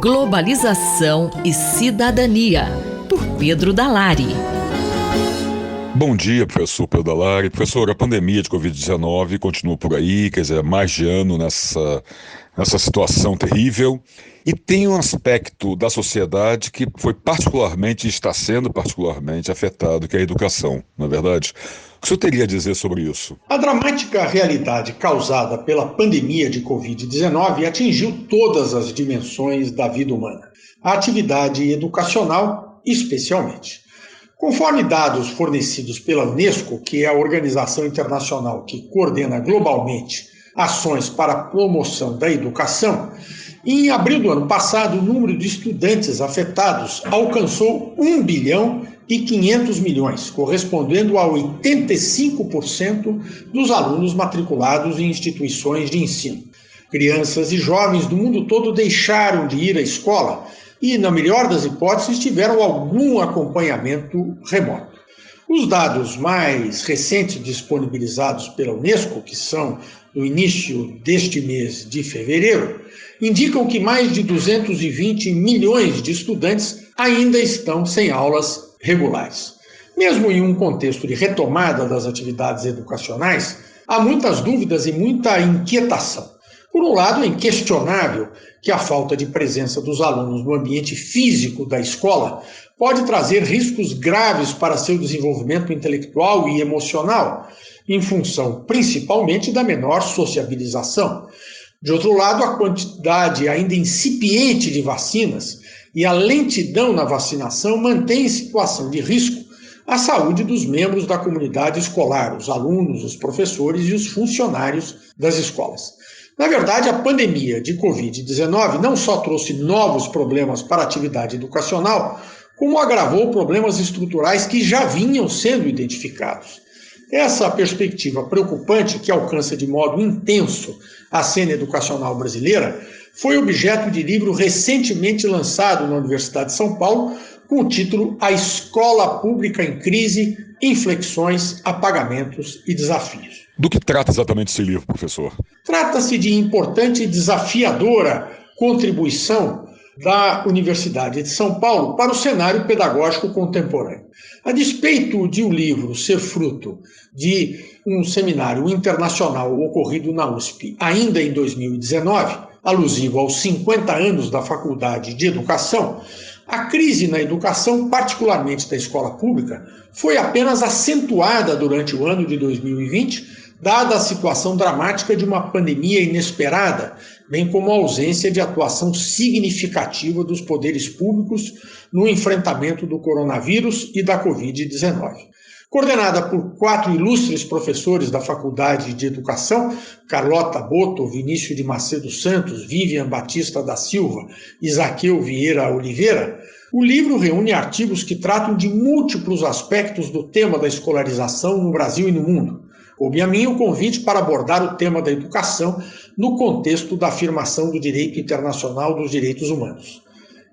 Globalização e Cidadania, por Pedro Dalari. Bom dia, professor Pedro Dalari. Professor, a pandemia de Covid-19 continua por aí, quer dizer, mais de ano nessa situação terrível. E tem um aspecto da sociedade que foi particularmente, está sendo particularmente afetado, que é a educação, não é verdade? O que o senhor teria a dizer sobre isso? A dramática realidade causada pela pandemia de Covid-19 atingiu todas as dimensões da vida humana. A atividade educacional, especialmente. Conforme dados fornecidos pela Unesco, que é a organização internacional que coordena globalmente ações para a promoção da educação, em abril do ano passado, o número de estudantes afetados alcançou 1 bilhão e 500 milhões, correspondendo a 85% dos alunos matriculados em instituições de ensino. Crianças e jovens do mundo todo deixaram de ir à escola e, na melhor das hipóteses, tiveram algum acompanhamento remoto. Os dados mais recentes disponibilizados pela Unesco, que são do início deste mês de fevereiro, indicam que mais de 220 milhões de estudantes ainda estão sem aulas regulares. Mesmo em um contexto de retomada das atividades educacionais, há muitas dúvidas e muita inquietação. Por um lado, é inquestionável que a falta de presença dos alunos no ambiente físico da escola pode trazer riscos graves para seu desenvolvimento intelectual e emocional, em função principalmente da menor sociabilização. De outro lado, a quantidade ainda incipiente de vacinas e a lentidão na vacinação mantém em situação de risco a saúde dos membros da comunidade escolar, os alunos, os professores e os funcionários das escolas. Na verdade, a pandemia de Covid-19 não só trouxe novos problemas para a atividade educacional, como agravou problemas estruturais que já vinham sendo identificados. Essa perspectiva preocupante, que alcança de modo intenso a cena educacional brasileira, foi objeto de livro recentemente lançado na Universidade de São Paulo, com o título A Escola Pública em Crise, Inflexões, Apagamentos e Desafios. Do que trata exatamente esse livro, professor? Trata-se de importante e desafiadora contribuição da Universidade de São Paulo para o cenário pedagógico contemporâneo. A despeito de o livro ser fruto de um seminário internacional ocorrido na USP ainda em 2019, alusivo aos 50 anos da Faculdade de Educação, a crise na educação, particularmente da escola pública, foi apenas acentuada durante o ano de 2020, dada a situação dramática de uma pandemia inesperada, bem como a ausência de atuação significativa dos poderes públicos no enfrentamento do coronavírus e da Covid-19. Coordenada por 4 ilustres professores da Faculdade de Educação, Carlota Boto, Vinícius de Macedo Santos, Vivian Batista da Silva e Zaqueu Vieira Oliveira, o livro reúne artigos que tratam de múltiplos aspectos do tema da escolarização no Brasil e no mundo. Coube a mim o convite para abordar o tema da educação no contexto da afirmação do direito internacional dos direitos humanos.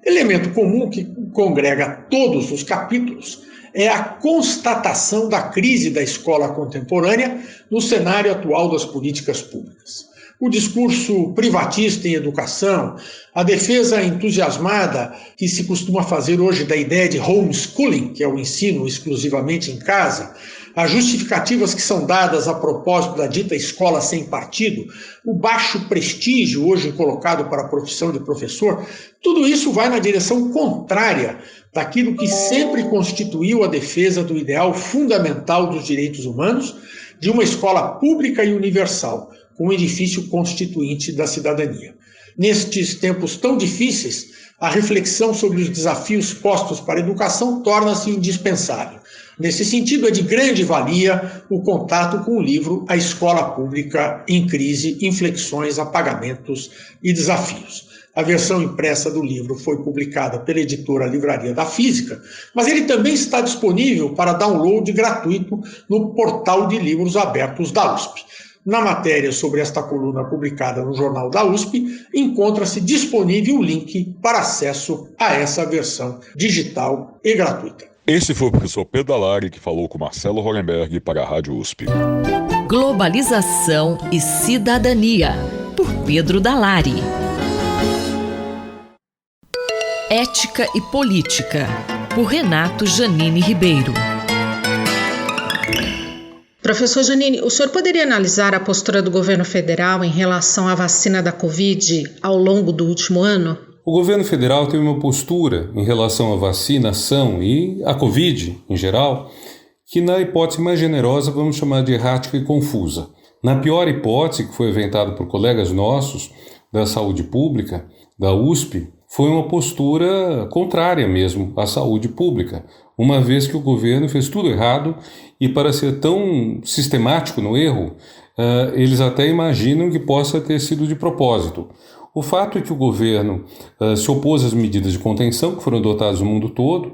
Elemento comum que congrega todos os capítulos é a constatação da crise da escola contemporânea no cenário atual das políticas públicas. O discurso privatista em educação, a defesa entusiasmada que se costuma fazer hoje da ideia de homeschooling, que é o ensino exclusivamente em casa, as justificativas que são dadas a propósito da dita escola sem partido, o baixo prestígio hoje colocado para a profissão de professor, tudo isso vai na direção contrária daquilo que sempre constituiu a defesa do ideal fundamental dos direitos humanos, de uma escola pública e universal, com um edifício constituinte da cidadania. Nestes tempos tão difíceis, a reflexão sobre os desafios postos para a educação torna-se indispensável. Nesse sentido, é de grande valia o contato com o livro A Escola Pública em Crise, Inflexões, Apagamentos e Desafios. A versão impressa do livro foi publicada pela editora Livraria da Física, mas ele também está disponível para download gratuito no portal de livros abertos da USP. Na matéria sobre esta coluna publicada no Jornal da USP, encontra-se disponível o link para acesso a essa versão digital e gratuita. Esse foi o professor Pedro Dalari que falou com Marcelo Hollenberg para a Rádio USP. Globalização e Cidadania, por Pedro Dalari. Ética e Política, por Renato Janine Ribeiro. Professor Janine, o senhor poderia analisar a postura do governo federal em relação à vacina da Covid ao longo do último ano? O governo federal teve uma postura em relação à vacinação e à Covid em geral, que na hipótese mais generosa vamos chamar de errática e confusa. Na pior hipótese, que foi inventada por colegas nossos da saúde pública, da USP, foi uma postura contrária mesmo à saúde pública, uma vez que o governo fez tudo errado e, para ser tão sistemático no erro, eles até imaginam que possa ter sido de propósito. O fato é que o governo se opôs às medidas de contenção que foram adotadas no mundo todo,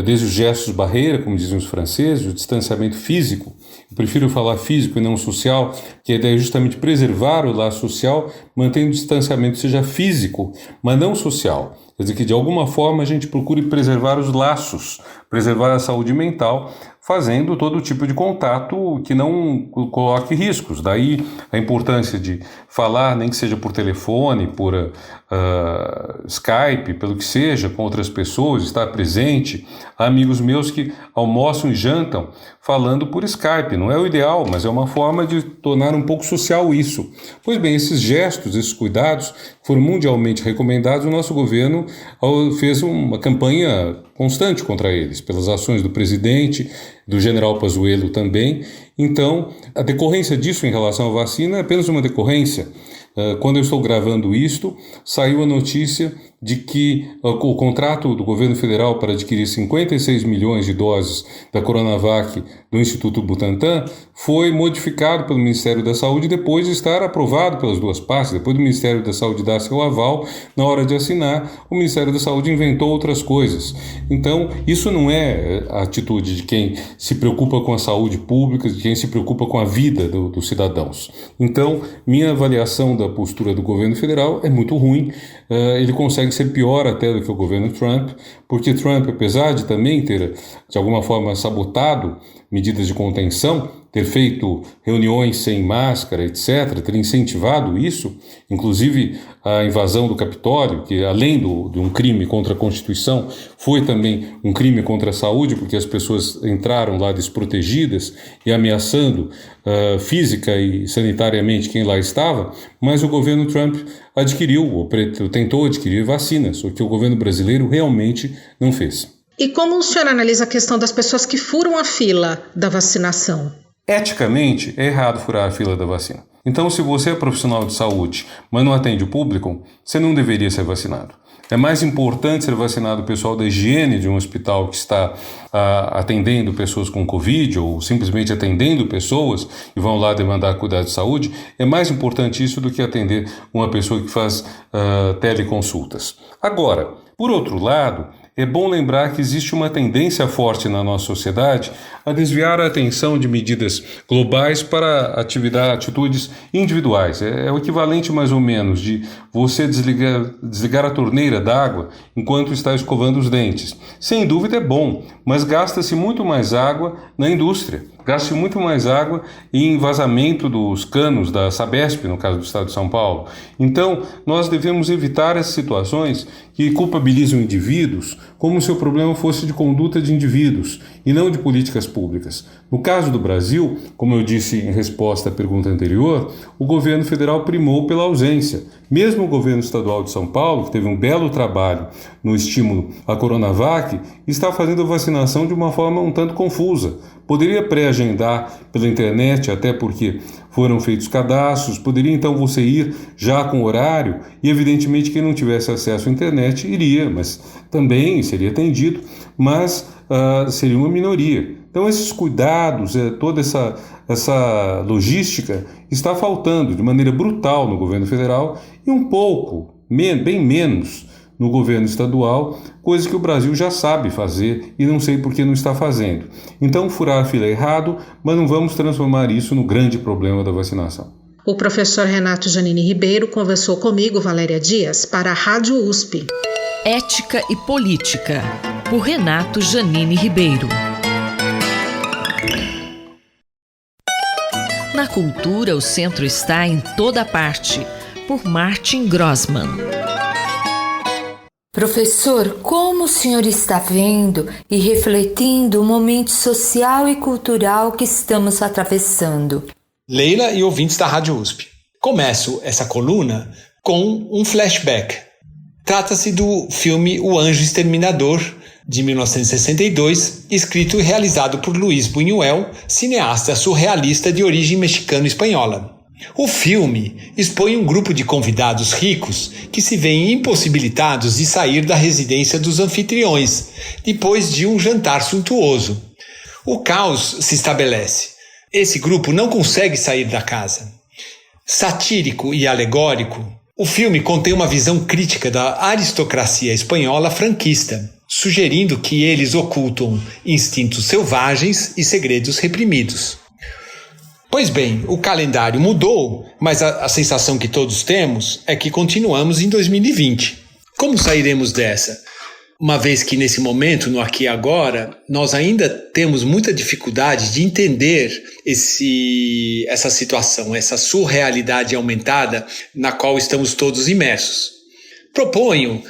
desde os gestos barreira, como dizem os franceses, o distanciamento físico. Eu prefiro falar físico e não social, que a ideia é justamente preservar o laço social, mantendo o distanciamento seja físico, mas não social. Quer dizer que de alguma forma a gente procure preservar os laços, preservar a saúde mental, fazendo todo tipo de contato que não coloque riscos. Daí a importância de falar, nem que seja por telefone, por Skype, pelo que seja, com outras pessoas, estar presente. Há amigos meus que almoçam e jantam falando por Skype. Não é o ideal, mas é uma forma de tornar um pouco social isso. Pois bem, esses gestos, esses cuidados foram mundialmente recomendados. O nosso governo fez uma campanha constante contra eles, pelas ações do presidente, do general Pazuello também. Então, a decorrência disso em relação à vacina é apenas uma decorrência. Quando eu estou gravando isto, saiu a notícia de que o contrato do governo federal para adquirir 56 milhões de doses da Coronavac do Instituto Butantan foi modificado pelo Ministério da Saúde depois de estar aprovado pelas duas partes. Depois do Ministério da Saúde dar seu aval, na hora de assinar, o Ministério da Saúde inventou outras coisas. Então, isso não é a atitude de quem se preocupa com a saúde pública, de quem se preocupa com a vida dos cidadãos. Então, minha avaliação da postura do governo federal é muito ruim. Ele consegue ser pior até do que o governo Trump, porque Trump, apesar de também ter, de alguma forma, sabotado medidas de contenção, ter feito reuniões sem máscara, etc., ter incentivado isso, inclusive a invasão do Capitólio, que além de um crime contra a Constituição, foi também um crime contra a saúde, porque as pessoas entraram lá desprotegidas e ameaçando física e sanitariamente quem lá estava, mas o governo Trump tentou adquirir vacinas, o que o governo brasileiro realmente não fez. E como o senhor analisa a questão das pessoas que furam a fila da vacinação? Eticamente, é errado furar a fila da vacina. Então, se você é profissional de saúde, mas não atende o público, você não deveria ser vacinado. É mais importante ser vacinado o pessoal da higiene de um hospital que está atendendo pessoas com Covid ou simplesmente atendendo pessoas e vão lá demandar cuidado de saúde. É mais importante isso do que atender uma pessoa que faz teleconsultas. Agora, por outro lado, é bom lembrar que existe uma tendência forte na nossa sociedade a desviar a atenção de medidas globais para atitudes individuais. É o equivalente mais ou menos de você desligar a torneira d'água enquanto está escovando os dentes. Sem dúvida é bom, mas gasta-se muito mais água na indústria. Gasta-se muito mais água em vazamento dos canos da Sabesp, no caso do estado de São Paulo. Então, nós devemos evitar essas situações que culpabilizam indivíduos como se o problema fosse de conduta de indivíduos e não de políticas públicas. No caso do Brasil, como eu disse em resposta à pergunta anterior, o governo federal primou pela ausência. Mesmo o governo estadual de São Paulo, que teve um belo trabalho no estímulo à Coronavac, está fazendo a vacinação de uma forma um tanto confusa. Poderia pré-agendar pela internet, até porque foram feitos cadastros, poderia então você ir já com horário e evidentemente quem não tivesse acesso à internet iria, mas também seria atendido, mas seria uma minoria. Então esses cuidados, toda essa logística está faltando de maneira brutal no governo federal e um pouco, bem menos, no governo estadual, coisa que o Brasil já sabe fazer e não sei por que não está fazendo. Então, furar a fila é errado, mas não vamos transformar isso no grande problema da vacinação. O professor Renato Janine Ribeiro conversou comigo, Valéria Dias, para a Rádio USP. Ética e Política, por Renato Janine Ribeiro. Na cultura, o centro está em toda parte, por Martin Grossmann. Professor, como o senhor está vendo e refletindo o momento social e cultural que estamos atravessando? Leila e ouvintes da Rádio USP. Começo essa coluna com um flashback. Trata-se do filme O Anjo Exterminador, de 1962, escrito e realizado por Luis Buñuel, cineasta surrealista de origem mexicano-espanhola. O filme expõe um grupo de convidados ricos que se veem impossibilitados de sair da residência dos anfitriões, depois de um jantar suntuoso. O caos se estabelece. Esse grupo não consegue sair da casa. Satírico e alegórico, o filme contém uma visão crítica da aristocracia espanhola franquista, sugerindo que eles ocultam instintos selvagens e segredos reprimidos. Pois bem, o calendário mudou, mas a sensação que todos temos é que continuamos em 2020. Como sairemos dessa? Uma vez que nesse momento, no aqui e agora, nós ainda temos muita dificuldade de entender essa situação, essa surrealidade aumentada na qual estamos todos imersos. Proponho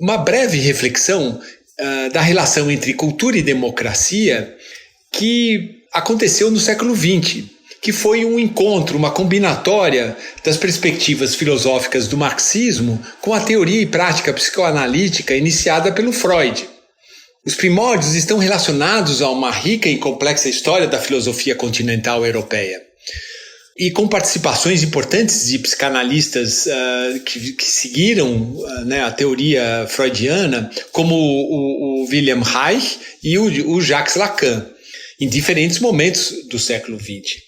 uma breve reflexão da relação entre cultura e democracia que aconteceu no século XX, que foi um encontro, uma combinatória das perspectivas filosóficas do marxismo com a teoria e prática psicoanalítica iniciada pelo Freud. Os primórdios estão relacionados a uma rica e complexa história da filosofia continental europeia. E com participações importantes de psicanalistas que seguiram a teoria freudiana, como o Wilhelm Reich e o Jacques Lacan, em diferentes momentos do século XX.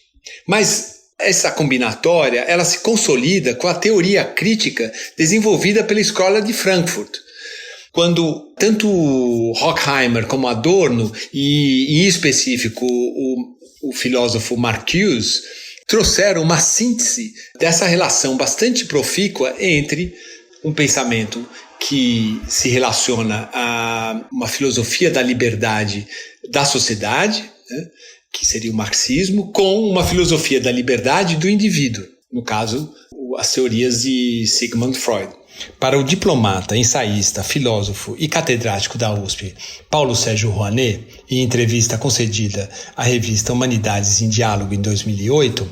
Mas essa combinatória ela se consolida com a teoria crítica desenvolvida pela Escola de Frankfurt, quando tanto Horkheimer como Adorno e em específico o filósofo Marcuse trouxeram uma síntese dessa relação bastante profícua entre um pensamento que se relaciona a uma filosofia da liberdade da sociedade, que seria o marxismo, com uma filosofia da liberdade do indivíduo, no caso, as teorias de Sigmund Freud. Para o diplomata, ensaísta, filósofo e catedrático da USP, Paulo Sérgio Rouanet, em entrevista concedida à revista Humanidades em Diálogo em 2008,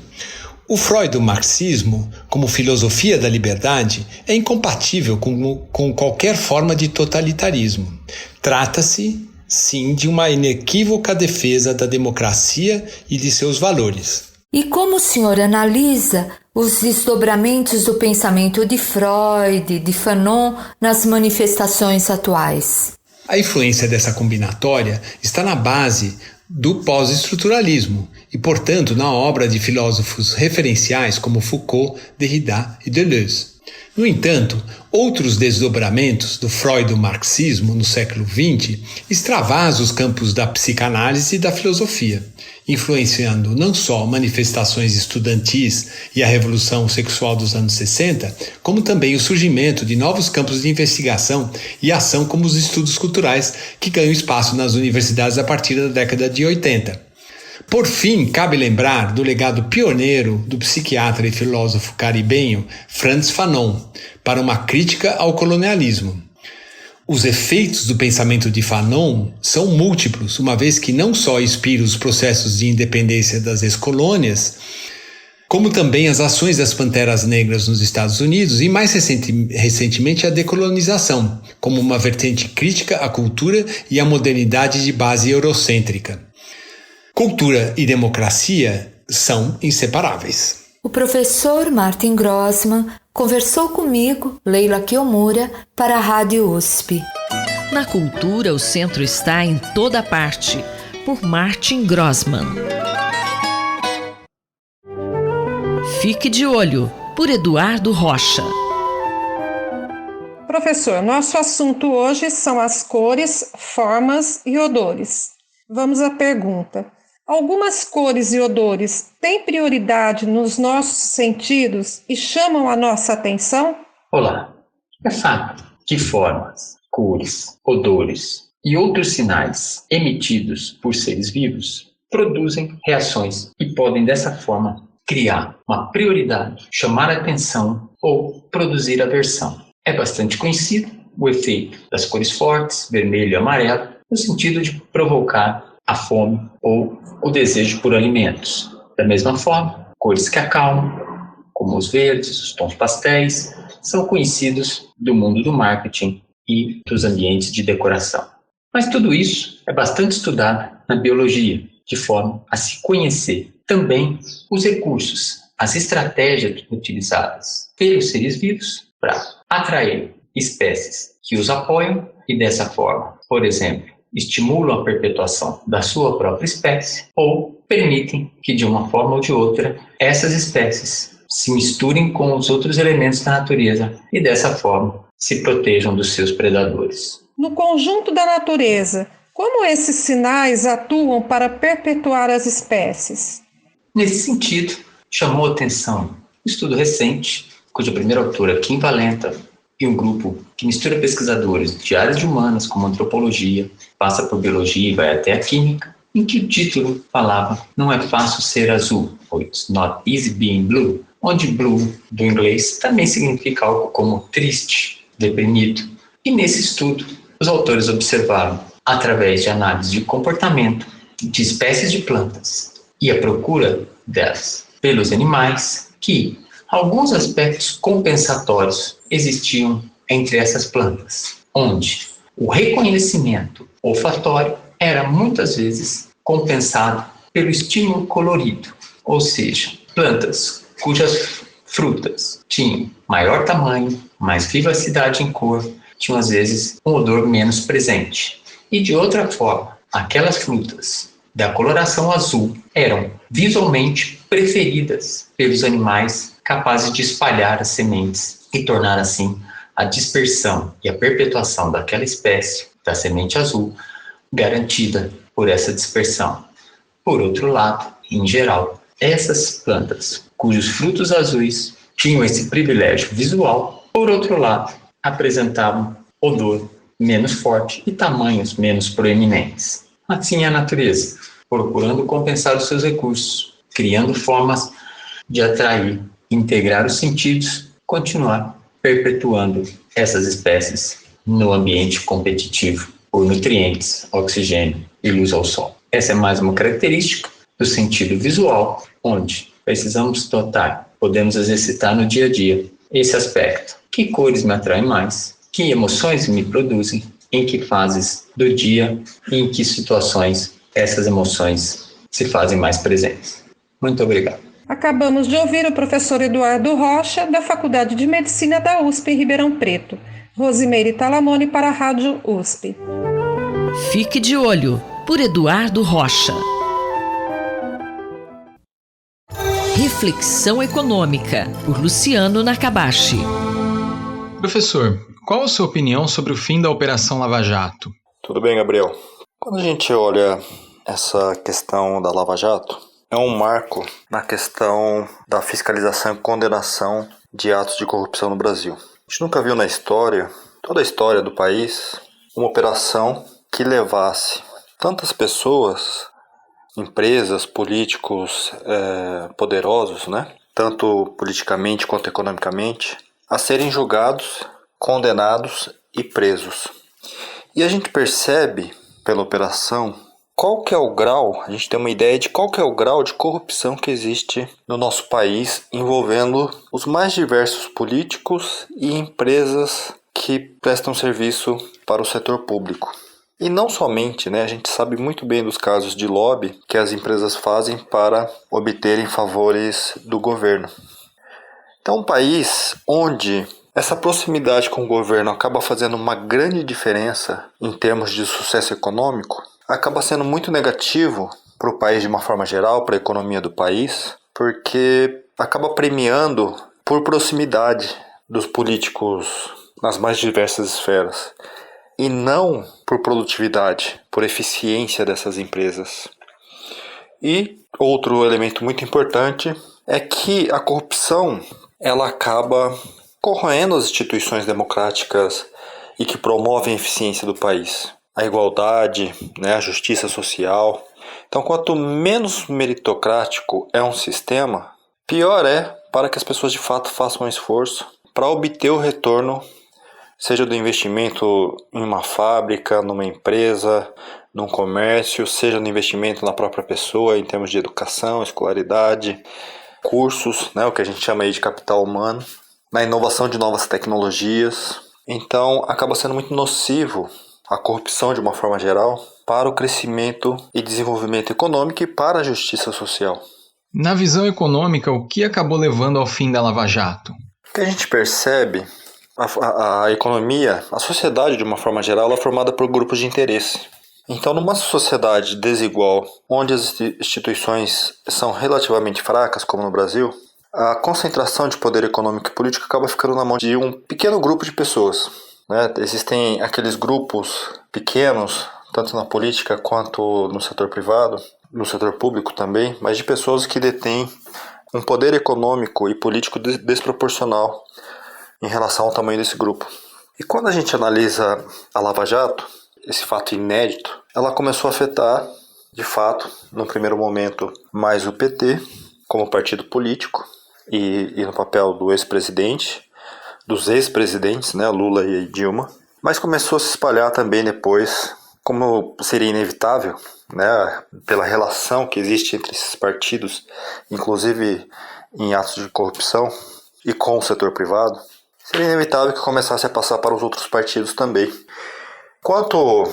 o freudo-marxismo, como filosofia da liberdade, é incompatível com qualquer forma de totalitarismo. Trata-se, sim, de uma inequívoca defesa da democracia e de seus valores. E como o senhor analisa os desdobramentos do pensamento de Freud, de Fanon, nas manifestações atuais? A influência dessa combinatória está na base do pós-estruturalismo e, portanto, na obra de filósofos referenciais como Foucault, Derrida e Deleuze. No entanto, outros desdobramentos do freudo-marxismo no século XX extravasam os campos da psicanálise e da filosofia, influenciando não só manifestações estudantis e a revolução sexual dos anos 60, como também o surgimento de novos campos de investigação e ação como os estudos culturais que ganham espaço nas universidades a partir da década de 80. Por fim, cabe lembrar do legado pioneiro do psiquiatra e filósofo caribenho Frantz Fanon para uma crítica ao colonialismo. Os efeitos do pensamento de Fanon são múltiplos, uma vez que não só inspira os processos de independência das ex-colônias, como também as ações das panteras negras nos Estados Unidos e, mais recentemente, a decolonização, como uma vertente crítica à cultura e à modernidade de base eurocêntrica. Cultura e democracia são inseparáveis. O professor Martin Grossmann conversou comigo, Leila Kiyomura, para a Rádio USP. Na cultura, o centro está em toda parte, por Martin Grossmann. Fique de olho, por Eduardo Rocha. Professor, nosso assunto hoje são as cores, formas e odores. Vamos à pergunta. Algumas cores e odores têm prioridade nos nossos sentidos e chamam a nossa atenção? Olá, é fato que formas, cores, odores e outros sinais emitidos por seres vivos produzem reações e podem dessa forma criar uma prioridade, chamar a atenção ou produzir aversão. É bastante conhecido o efeito das cores fortes, vermelho e amarelo, no sentido de provocar a fome ou o desejo por alimentos. Da mesma forma, cores que acalmam, como os verdes, os tons pastéis, são conhecidos do mundo do marketing e dos ambientes de decoração. Mas tudo isso é bastante estudado na biologia, de forma a se conhecer também os recursos, as estratégias utilizadas pelos seres vivos para atrair espécies que os apoiam e dessa forma, por exemplo, estimulam a perpetuação da sua própria espécie ou permitem que de uma forma ou de outra essas espécies se misturem com os outros elementos da natureza e dessa forma se protejam dos seus predadores. No conjunto da natureza, como esses sinais atuam para perpetuar as espécies? Nesse sentido, chamou a atenção um estudo recente, cuja primeira autora, Kim Valenta, e um grupo que mistura pesquisadores de áreas de humanas, como antropologia, passa por biologia e vai até a química, em que o título falava "Não é fácil ser azul", ou "It's not easy being blue", onde blue, do inglês, também significa algo como triste, deprimido. E nesse estudo, os autores observaram, através de análise de comportamento de espécies de plantas e a procura delas pelos animais, que alguns aspectos compensatórios existiam entre essas plantas, onde o reconhecimento olfatório era muitas vezes compensado pelo estímulo colorido, ou seja, plantas cujas frutas tinham maior tamanho, mais vivacidade em cor, tinham às vezes um odor menos presente. E de outra forma, aquelas frutas da coloração azul eram visualmente preferidas pelos animais capazes de espalhar as sementes e tornar assim a dispersão e a perpetuação daquela espécie da semente azul garantida por essa dispersão. Por outro lado, em geral, essas plantas cujos frutos azuis tinham esse privilégio visual, por outro lado, apresentavam odor menos forte e tamanhos menos proeminentes. Assim é a natureza, procurando compensar os seus recursos, criando formas de atrair, integrar os sentidos, continuar perpetuando essas espécies no ambiente competitivo por nutrientes, oxigênio e luz ao sol. Essa é mais uma característica do sentido visual, onde precisamos notar, podemos exercitar no dia a dia esse aspecto. Que cores me atraem mais? Que emoções me produzem? Em que fases do dia e em que situações essas emoções se fazem mais presentes? Muito obrigado. Acabamos de ouvir o professor Eduardo Rocha, da Faculdade de Medicina da USP em Ribeirão Preto. Rosimeire Talamone para a Rádio USP. Fique de olho, por Eduardo Rocha. Reflexão Econômica, por Luciano Nakabashi. Professor, qual a sua opinião sobre o fim da Operação Lava Jato? Tudo bem, Gabriel? Quando a gente olha essa questão da Lava Jato, é um marco na questão da fiscalização e condenação de atos de corrupção no Brasil. A gente nunca viu na história, toda a história do país, uma operação que levasse tantas pessoas, empresas, políticos poderosos, né? Tanto politicamente quanto economicamente, a serem julgados, condenados e presos. E a gente percebe pela operação qual que é o grau, a gente tem uma ideia de qual que é o grau de corrupção que existe no nosso país, envolvendo os mais diversos políticos e empresas que prestam serviço para o setor público. E não somente, a gente sabe muito bem dos casos de lobby que as empresas fazem para obterem favores do governo. Então, um país onde essa proximidade com o governo acaba fazendo uma grande diferença em termos de sucesso econômico, acaba sendo muito negativo para o país de uma forma geral, para a economia do país, porque acaba premiando por proximidade dos políticos nas mais diversas esferas e não por produtividade, por eficiência dessas empresas. E outro elemento muito importante é que a corrupção ela acaba corroendo as instituições democráticas e que promovem a eficiência do país. A igualdade, a justiça social. Então, quanto menos meritocrático é um sistema, pior é para que as pessoas de fato façam um esforço para obter o retorno seja do investimento em uma fábrica, numa empresa, num comércio, seja no investimento na própria pessoa em termos de educação, escolaridade, cursos, né, o que a gente chama aí de capital humano, na inovação de novas tecnologias. Então, acaba sendo muito nocivo a corrupção de uma forma geral para o crescimento e desenvolvimento econômico e para a justiça social. Na visão econômica, o que acabou levando ao fim da Lava Jato? O que a gente percebe, a economia, a sociedade de uma forma geral, ela é formada por grupos de interesse. Então, numa sociedade desigual, onde as instituições são relativamente fracas, como no Brasil, a concentração de poder econômico e político acaba ficando na mão de um pequeno grupo de pessoas, né? Existem aqueles grupos pequenos, tanto na política quanto no setor privado, no setor público também, mas de pessoas que detêm um poder econômico e político desproporcional em relação ao tamanho desse grupo. E quando a gente analisa a Lava Jato, esse fato inédito, ela começou a afetar, de fato, no primeiro momento, mais o PT, como partido político, e no papel do ex-presidente, dos ex-presidentes, né, Lula e Dilma, mas começou a se espalhar também depois, como seria inevitável, né, pela relação que existe entre esses partidos, inclusive em atos de corrupção e com o setor privado, seria inevitável que começasse a passar para os outros partidos também. Enquanto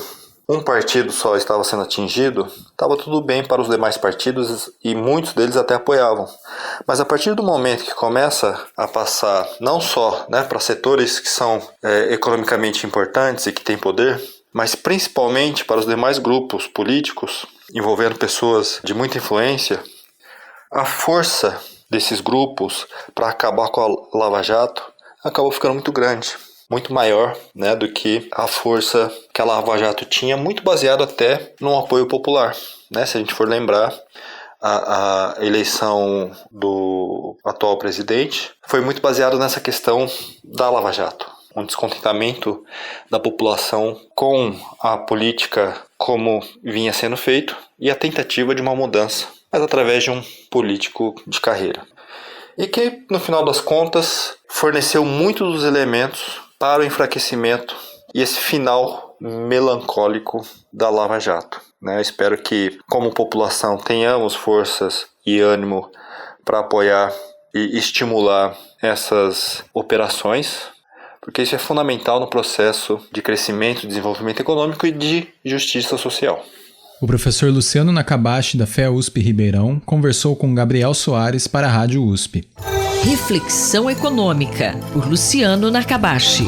um partido só estava sendo atingido, estava tudo bem para os demais partidos e muitos deles até apoiavam. Mas a partir do momento que começa a passar não só, né, para setores que são economicamente importantes e que têm poder, mas principalmente para os demais grupos políticos, envolvendo pessoas de muita influência, a força desses grupos para acabar com a Lava Jato acabou ficando muito grande. Muito maior, né, do que a força que a Lava Jato tinha, muito baseado até num apoio popular, né? Se a gente for lembrar, a eleição do atual presidente foi muito baseado nessa questão da Lava Jato. Um descontentamento da população com a política como vinha sendo feito e a tentativa de uma mudança, mas através de um político de carreira. E que, no final das contas, forneceu muitos dos elementos para o enfraquecimento e esse final melancólico da Lava Jato, né? Eu espero que, como população, tenhamos forças e ânimo para apoiar e estimular essas operações, porque isso é fundamental no processo de crescimento, desenvolvimento econômico e de justiça social. O professor Luciano Nakabashi, da FEA-USP Ribeirão, conversou com Gabriel Soares para a Rádio USP. Reflexão Econômica, por Luciano Nakabashi.